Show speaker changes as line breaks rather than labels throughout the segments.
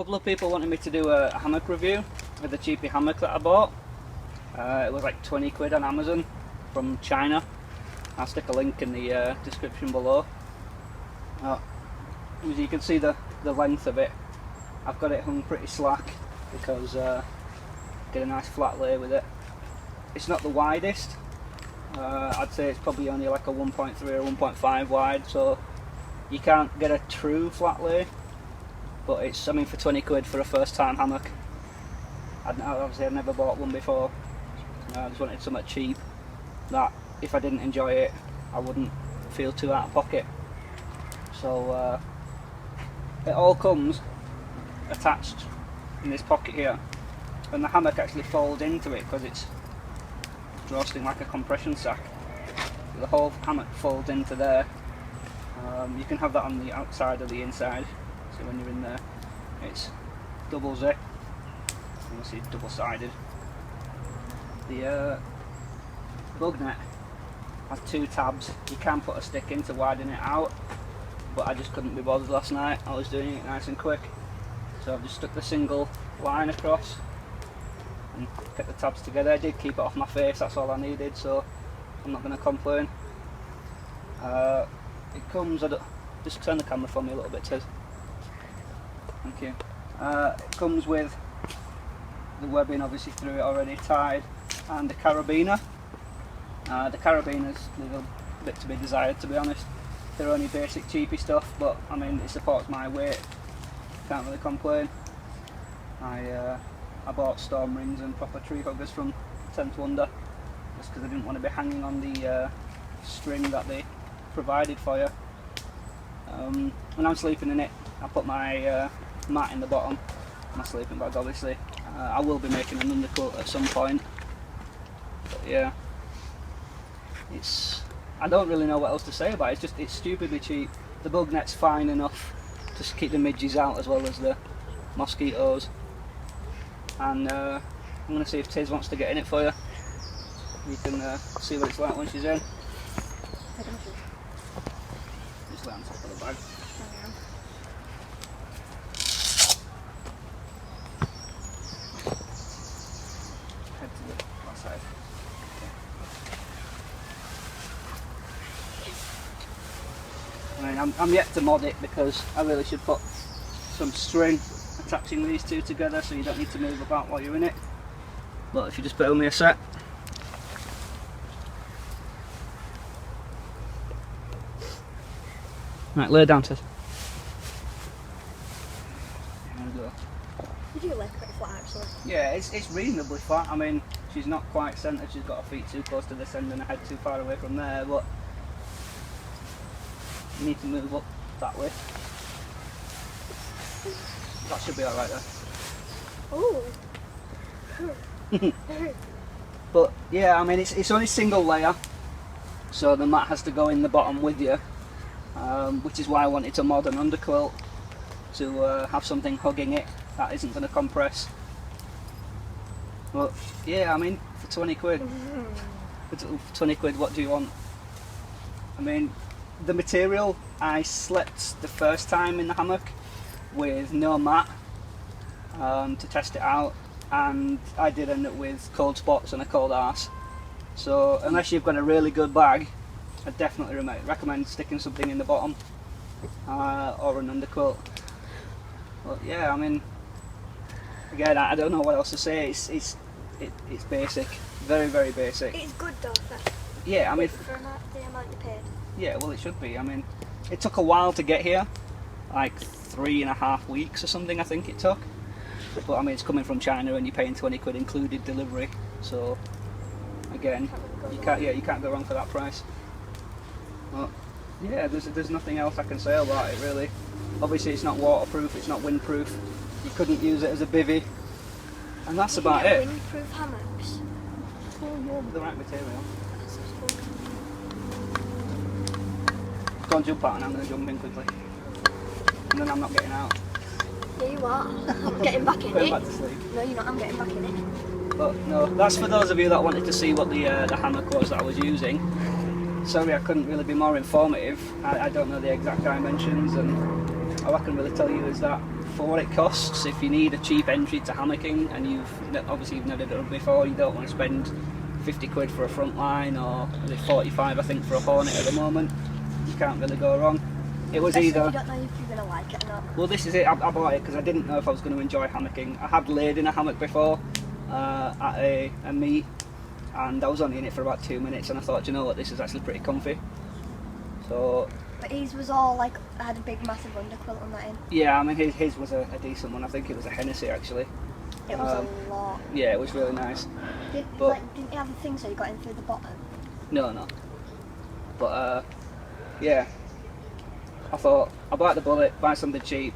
couple of people wanted me to do a hammock review with the cheapy hammock that I bought. It was like 20 quid on Amazon from China. I'll stick a link in the description below. As you can see the length of it, I've got it hung pretty slack because get a nice flat lay with it. It's not the widest. I'd say it's probably only like a 1.3 or 1.5 wide, so you can't get a true flat lay. But it's, I mean, for 20 quid for a first time hammock. Obviously I've never bought one before. I just wanted something cheap that if I didn't enjoy it I wouldn't feel too out of pocket. So it all comes attached in this pocket here, and the hammock actually folds into it because it's drawstring like a compression sack. The whole hammock folds into there. You can have that on the outside or the inside, so when you're in there it's double zip, you'll see double sided. The bug net has 2 tabs. You can put a stick in to widen it out, but I just couldn't be bothered last night. I was doing it nice and quick, so I've just stuck the single line across and kept the tabs together. I did keep it off my face, that's all I needed, so I'm not going to complain. It comes, just turn the camera for me a little bit, Tiz. Thank you. It comes with the webbing obviously through it already tied, and the carabiner. The carabiner's a little bit to be desired, to be honest. They're only basic cheapy stuff, but I mean it supports my weight. Can't really complain. I bought storm rings and proper tree huggers from 10th Wonder just because I didn't want to be hanging on the string that they provided for you. When I'm sleeping in it, I put my mat in the bottom, my sleeping bag obviously. I will be making an undercoat at some point, but yeah, I don't really know what else to say about it. It's stupidly cheap. The bug net's fine enough to keep the midges out as well as the mosquitoes, and I'm going to see if Tiz wants to get in it for you. You can see what it's like when she's in. Just lay on top of the bag. Head to the left side. Okay. I mean, I'm yet to mod it because I really should put some string attaching these two together so you don't need to move about while you're in it. But if you just bear with me a sec. Right, lay down, Tiz. There we go.
You do look pretty flat actually.
Yeah, it's reasonably flat. I mean, she's not quite centred, she's got her feet too close to this end and her head too far away from there, but you need to move up that way. That should be alright there.
Ooh.
But yeah, I mean, it's only single layer, so the mat has to go in the bottom with you. Which is why I wanted to mod an underquilt to have something hugging it that isn't going to compress. But yeah, I mean, for 20 quid, for 20 quid, what do you want? I mean, the material, I slept the first time in the hammock with no mat to test it out, and I did end up with cold spots and a cold arse. So unless you've got a really good bag, I definitely recommend sticking something in the bottom or an underquilt. But yeah, I mean, again, I don't know what else to say. It's basic, very very basic.
It's good though.
Yeah, I mean,
for the amount you paid.
Yeah, well, it should be. I mean, it took a while to get here, like 3.5 weeks or something, I think it took. But I mean, it's coming from China, and you're paying 20 quid included delivery. So again, you can't go wrong for that price. But yeah, there's nothing else I can say about it really. Obviously it's not waterproof, it's not windproof. You couldn't use it as a bivvy, and that's about it.
Windproof hammocks.
Oh yeah, with the right material. Go and jump out, and I'm going to jump in quickly, and then I'm not getting out.
Yeah, you are. I'm getting back in
Going
it.
back to sleep.
No, you're not. I'm getting back in it.
But no, that's for those of you that wanted to see what the hammock was that I was using. Sorry, I couldn't really be more informative. I don't know the exact dimensions, and all I can really tell you is that for what it costs. If you need a cheap entry to hammocking and you've never done it before, you don't want to spend 50 quid for a front line, or is it 45 I think for a Hornet at the moment, you can't really go wrong. It was
Especially
either...
if you don't know if you're going to like it or not.
Well, this is it, I bought it because I didn't know if I was going to enjoy hammocking. I had laid in a hammock before at a meet, and I was only in it for about 2 minutes, and I thought, you know what, this is actually pretty comfy. So...
But his was all like, had a big massive underquilt on that in.
Yeah, I mean his was a decent one. I think it was a Hennessy actually.
It was a lot.
Yeah, it was really nice.
Didn't you have a thing so you got in through the bottom?
No. But yeah, I thought I'll bite the bullet, buy something cheap,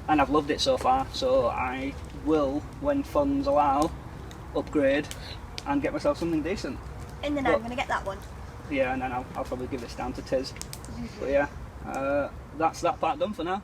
and I've loved it so far. So I will, when funds allow, upgrade and get myself something decent.
And then I'm going to get that one.
Yeah, and then I'll probably give this down to Tiz. But yeah, that's that part done for now.